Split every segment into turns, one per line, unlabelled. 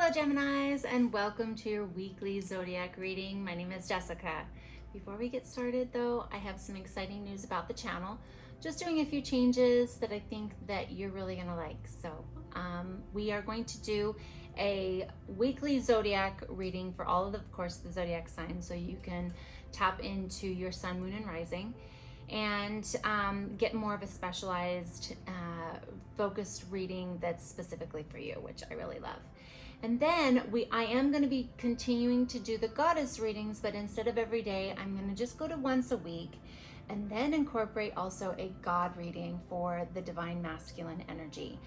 Hello Geminis, and welcome to your weekly zodiac reading. My name is Jessica. Before we get started though, I have some exciting news about the channel. Just doing a few changes that I think that you're really gonna like. So we are going to do a weekly zodiac reading for all of course, the zodiac signs, so you can tap into your sun, moon, and rising and get more of a specialized focused reading that's specifically for you, which I really love. And then I am going to be continuing to do the goddess readings, but instead of every day, I'm going to just go to once a week and then incorporate also a God reading for the divine masculine energy.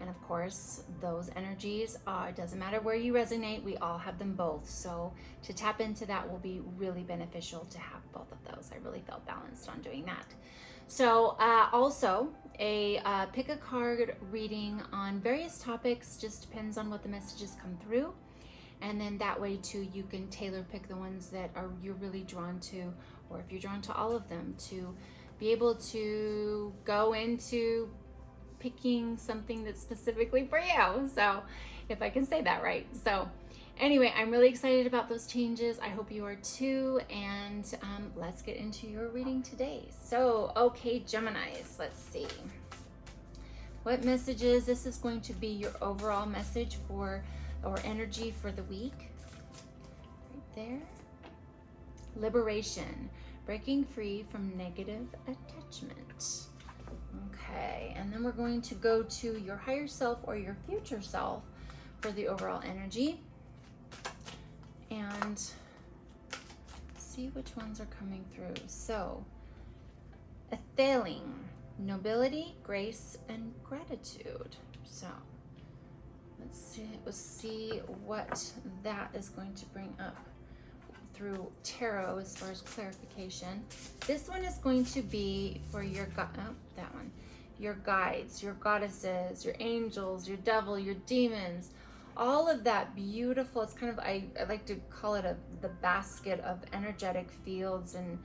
And of course, those energies it doesn't matter where you resonate, we all have them both. So to tap into that will be really beneficial to have both of those. I really felt balanced on doing that. So also a pick a card reading on various topics, just depends on what the messages come through. And then that way too, you can tailor pick the ones that you're really drawn to, or if you're drawn to all of them, to be able to go into picking something that's specifically for you. So if I can say that right. So anyway, I'm really excited about those changes. I hope you are too. And let's get into your reading today. So, okay, Geminis, let's see. What messages? This is going to be your overall message for, or energy for the week. Right there. Liberation. Breaking free from negative attachment. Okay, and then we're going to go to your higher self or your future self for the overall energy and see which ones are coming through. So, Atheling, nobility, grace, and gratitude. So, let's see what that is going to bring up through tarot as far as clarification. This one is going to be for your your guides, your goddesses, your angels, your devil, your demons, all of that beautiful. It's kind of, I like to call it the basket of energetic fields and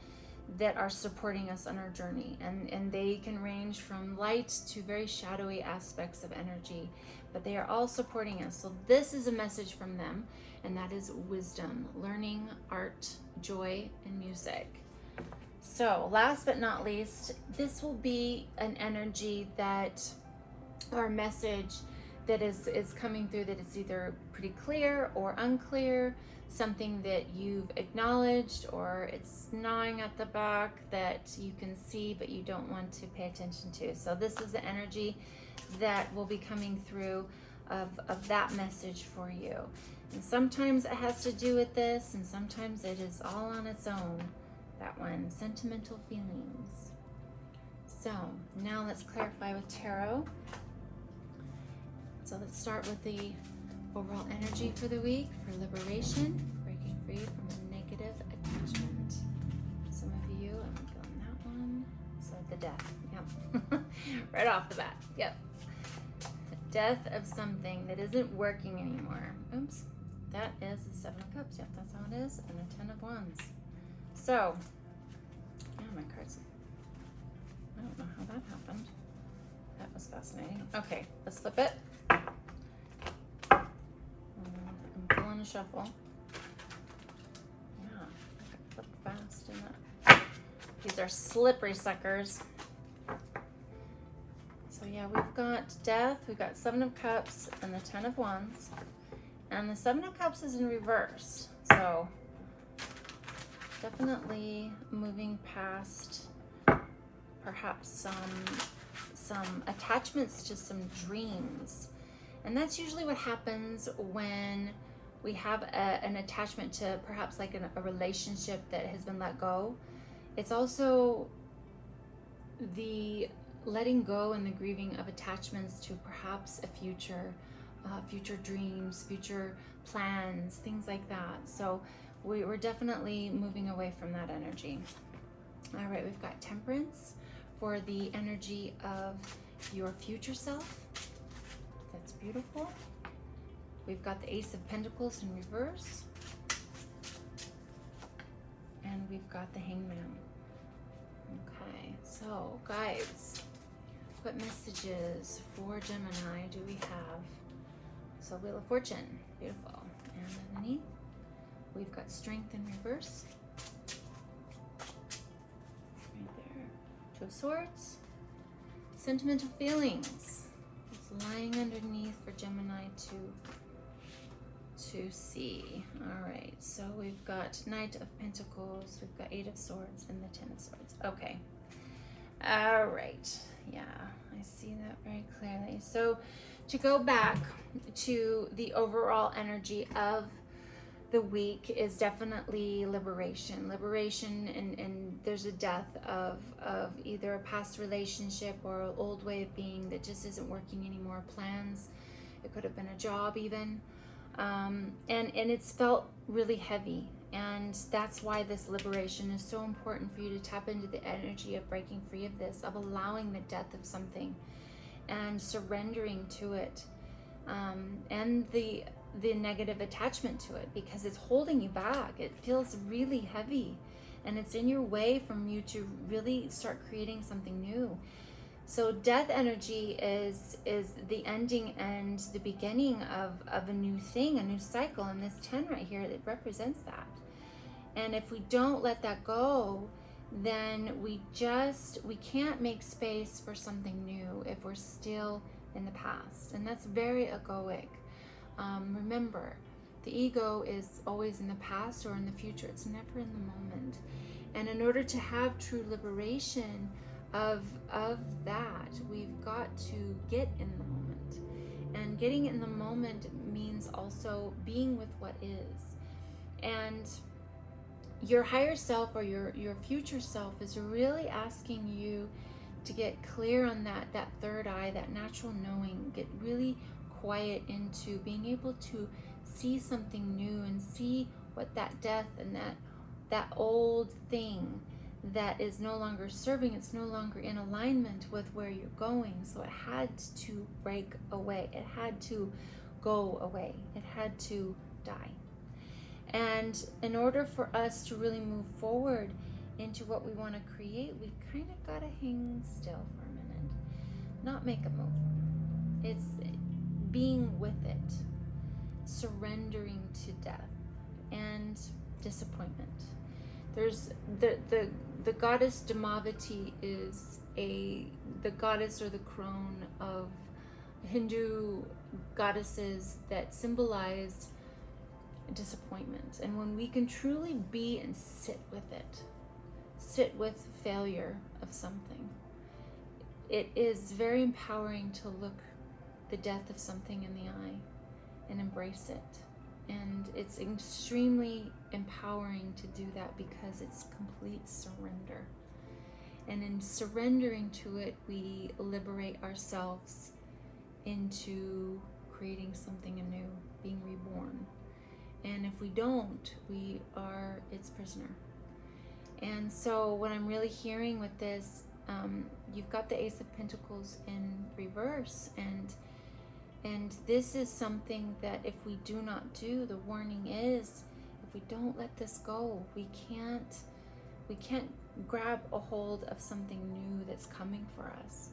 that are supporting us on our journey, and they can range from light to very shadowy aspects of energy, but they are all supporting us. So this is a message from them, and that is wisdom, learning, art, joy, and music. So last but not least, this will be an energy that, or message that is coming through, that it's either pretty clear or unclear, something that you've acknowledged, or it's gnawing at the back that you can see but you don't want to pay attention to. So this is the energy that will be coming through of that message for you. And sometimes it has to do with this, and sometimes it is all on its own. That one, sentimental feelings. So now let's clarify with tarot. So let's start with the overall energy for the week for liberation, breaking free from a negative attachment. Some of you, I'm feeling that one. So the death, yep. Right off the bat, yep. Death of something that isn't working anymore. Oops, that is the Seven of Cups. Yep, that's how it is, and the Ten of Wands. So, my cards. I don't know how that happened. That was fascinating. Okay, let's flip it. I'm pulling a shuffle. Yeah, I can flip fast in that. These are slippery suckers. So yeah, we've got death, we've got Seven of Cups, and the Ten of Wands. And the Seven of Cups is in reverse. So definitely moving past perhaps some attachments to some dreams. And that's usually what happens when we have an attachment to perhaps like a relationship that has been let go. It's also the letting go and the grieving of attachments to perhaps a future dreams, future plans, things like that. So we're definitely moving away from that energy. All right, we've got Temperance for the energy of your future self. That's beautiful. We've got the Ace of Pentacles in reverse. And we've got the Hangman. Okay, so guys, what messages for Gemini do we have So Wheel of Fortune, beautiful. And underneath, we've got Strength in reverse. Right there. Two of Swords. Sentimental feelings. It's lying underneath for Gemini to see. All right, so we've got Knight of Pentacles, we've got Eight of Swords, and the Ten of Swords. Okay. All right. Yeah, I see that very clearly. So to go back to the overall energy of the week is definitely liberation. Liberation, and there's a death of either a past relationship or an old way of being that just isn't working anymore. Plans. It could have been a job even. And it's felt really heavy. And that's why this liberation is so important for you to tap into the energy of breaking free of this, of allowing the death of something and surrendering to it. And the negative attachment to it, because it's holding you back. It feels really heavy and it's in your way from you to really start creating something new. So death energy is the ending and the beginning of a new thing, a new cycle. And this 10 right here, it represents that. And if we don't let that go, then we can't make space for something new if we're still in the past. And that's very egoic. Remember, the ego is always in the past or in the future. It's never in the moment. And in order to have true liberation of that, we've got to get in the moment. And getting in the moment means also being with what is. And your higher self or your future self is really asking you to get clear on that third eye, that natural knowing, get really quiet into being able to see something new and see what that death and that old thing that is no longer serving, it's no longer in alignment with where you're going. So it had to break away. It had to go away. It had to die. And in order for us to really move forward into what we want to create, we kind of got to hang still for a minute, not make a move. It's being with it, surrendering to death and disappointment. There's the goddess Damavati is the goddess or the crone of Hindu goddesses that symbolize disappointment. And when we can truly be and sit with it, sit with failure of something, it is very empowering to look the death of something in the eye and embrace it. And it's extremely empowering to do that because it's complete surrender. And in surrendering to it, we liberate ourselves into creating something anew, being reborn. And if we don't, we are its prisoner. And so what I'm really hearing with this, you've got the Ace of Pentacles in reverse, and this is something that if we do not do, the warning is, if we don't let this go, we can't grab a hold of something new that's coming for us.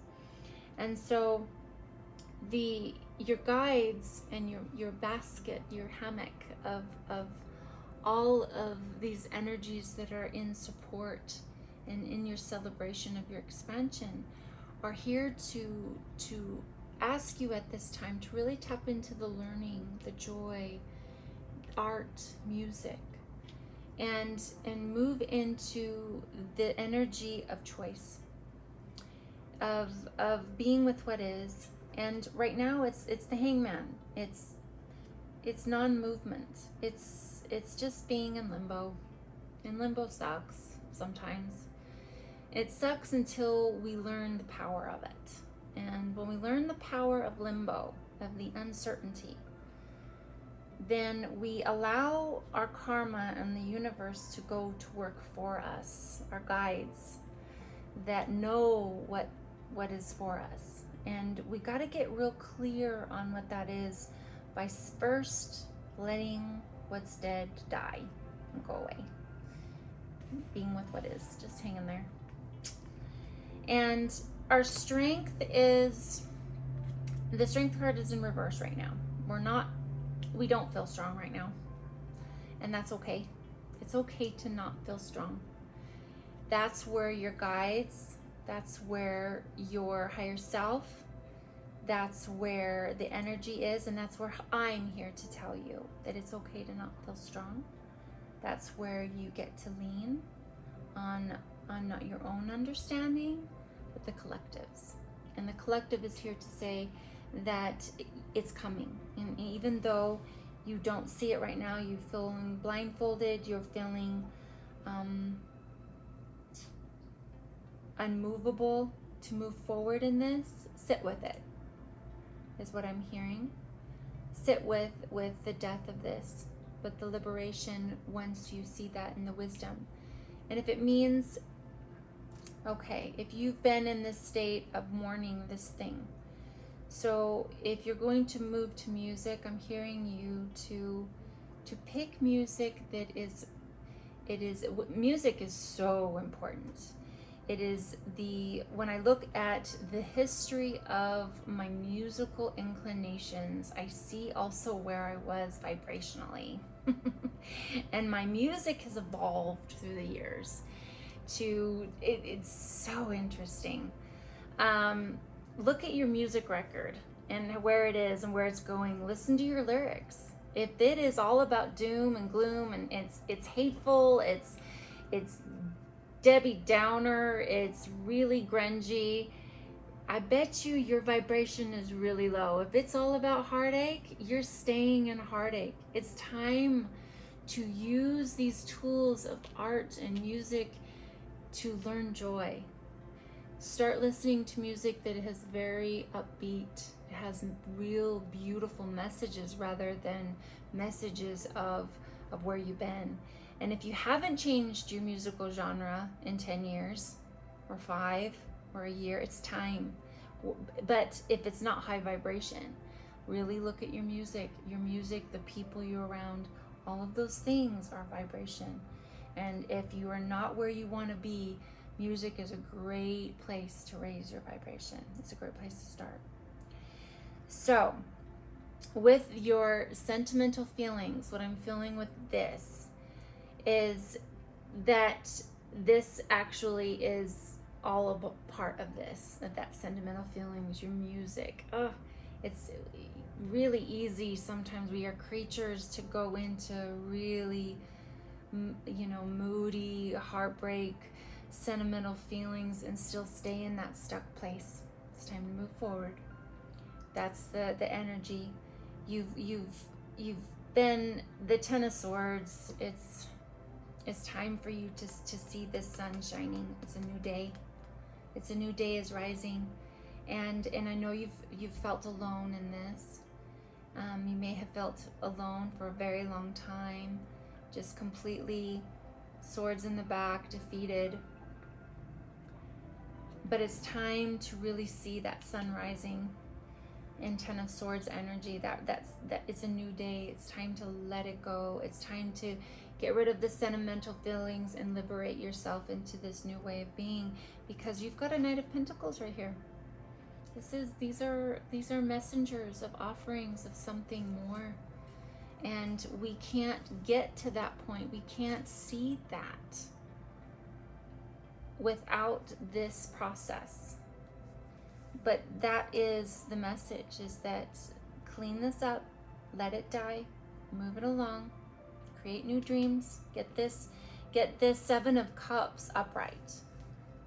And so your guides and your basket, your hammock of all of these energies that are in support and in your celebration of your expansion are here to ask you at this time to really tap into the learning, the joy, art, music, and move into the energy of choice, of being with what is. And right now it's the Hangman. It's non-movement. It's just being in limbo. And limbo sucks sometimes. It sucks until we learn the power of it. And when we learn the power of limbo, of the uncertainty, then we allow our karma and the universe to go to work for us, our guides that know what is for us. And we got to get real clear on what that is by first letting what's dead die and go away. Being with what is, just hanging there. And our strength is, the strength card is in reverse right now. we don't feel strong right now. And that's okay. It's okay to not feel strong. That's where your guides, that's where your higher self, that's where the energy is, and that's where I'm here to tell you that it's okay to not feel strong. That's where you get to lean on not your own understanding, but the collectives. And the collective is here to say that it's coming. And even though you don't see it right now, you're feeling blindfolded, you're feeling unmovable to move forward in this, sit with it, is what I'm hearing. Sit with the death of this, but the liberation once you see that in the wisdom. And if it means, okay, if you've been in this state of mourning this thing, so if you're going to move to music, I'm hearing you to pick music that music is so important. It is when I look at the history of my musical inclinations, I see also where I was vibrationally. And my music has evolved through the years it's so interesting. Look at your music record and where it is and where it's going. Listen to your lyrics. If it is all about doom and gloom and it's hateful, it's Debbie Downer, it's really grungy, I bet you your vibration is really low. If it's all about heartache, you're staying in heartache. It's time to use these tools of art and music to learn joy. Start listening to music that is very upbeat. It has real beautiful messages rather than messages of where you've been. And if you haven't changed your musical genre in 10 years or 5 or a year, it's time. But if it's not high vibration, really look at your music, the people you're around, all of those things are vibration. And if you are not where you want to be, music is a great place to raise your vibration. It's a great place to start. So, with your sentimental feelings, what I'm feeling with this is that this actually is all a part of this, of that sentimental feelings, your music. It's really easy sometimes, we are creatures, to go into really moody, heartbreak, sentimental feelings and still stay in that stuck place. It's time to move forward. That's the energy. You've been the Ten of Swords. It's time for you to see the sun shining. It's a new day. It's a new day is rising, and I know you've felt alone in this. You may have felt alone for a very long time, just completely swords in the back, defeated. But it's time to really see that sun rising in Ten of Swords energy. That it's a new day. It's time to let it go. It's time to get rid of the sentimental feelings and liberate yourself into this new way of being, because you've got a Knight of Pentacles right here. These are messengers of offerings of something more. And we can't get to that point. We can't see that without this process. But that is the message, is that clean this up, let it die, move it along, create new dreams, get this Seven of Cups upright.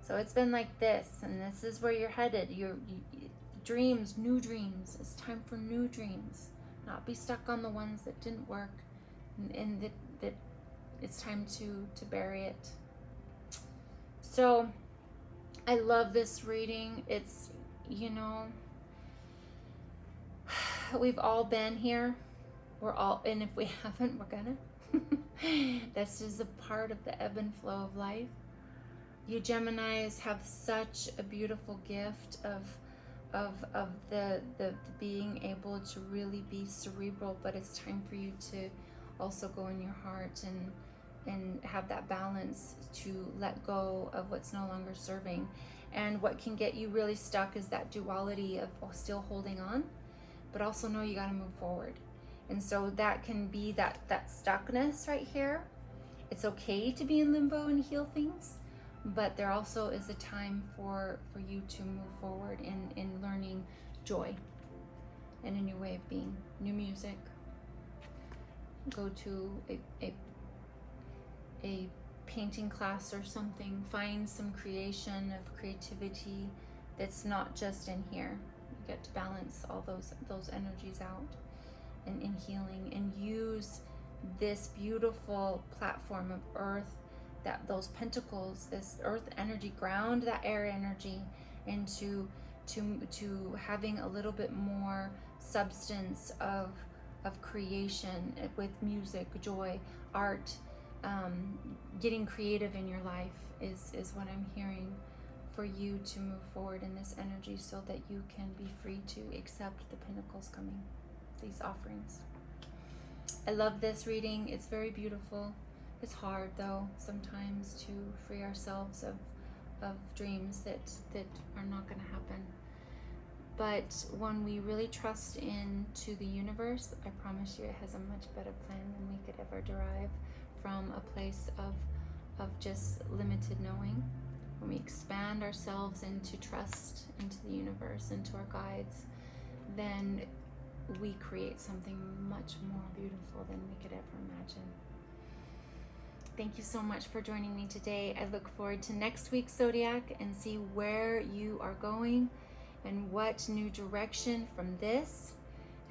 So it's been like this, and this is where you're headed. Dreams, new dreams. It's time for new dreams. Not be stuck on the ones that didn't work, and that it's time to bury it. So I love this reading. It's, we've all been here. And if we haven't, we're gonna. This is a part of the ebb and flow of life. You Geminis have such a beautiful gift of the being able to really be cerebral, but it's time for you to also go in your heart and have that balance to let go of what's no longer serving. And what can get you really stuck is that duality of still holding on, but also know you got to move forward. And so that can be that stuckness right here. It's okay to be in limbo and heal things, but there also is a time for you to move forward in learning joy and a new way of being, new music. Go to a painting class or something. Find some creation of creativity that's not just in here. You get to balance all those energies out and in healing, and use this beautiful platform of earth, that those pentacles, this earth energy, ground that air energy into to having a little bit more substance of creation with music, joy, art, getting creative in your life is what I'm hearing for you to move forward in this energy, so that you can be free to accept the pentacles coming, these offerings. I love this reading. It's very beautiful. It's hard though sometimes to free ourselves of dreams that are not going to happen. But when we really trust into the universe, I promise you it has a much better plan than we could ever derive from a place of just limited knowing. When we expand ourselves into trust, into the universe, into our guides, then we create something much more beautiful than we could ever imagine. Thank you so much for joining me today. I look forward to next week's Zodiac and see where you are going and what new direction from this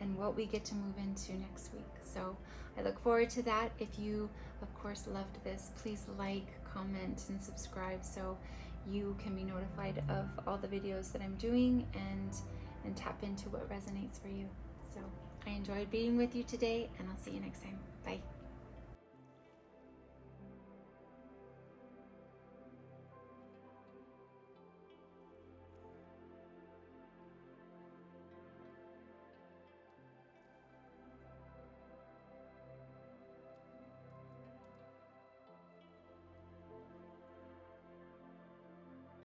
and what we get to move into next week. So I look forward to that. If you, of course, loved this, please like, comment, and subscribe so you can be notified of all the videos that I'm doing and tap into what resonates for you. So I enjoyed being with you today, and I'll see you next time. Bye.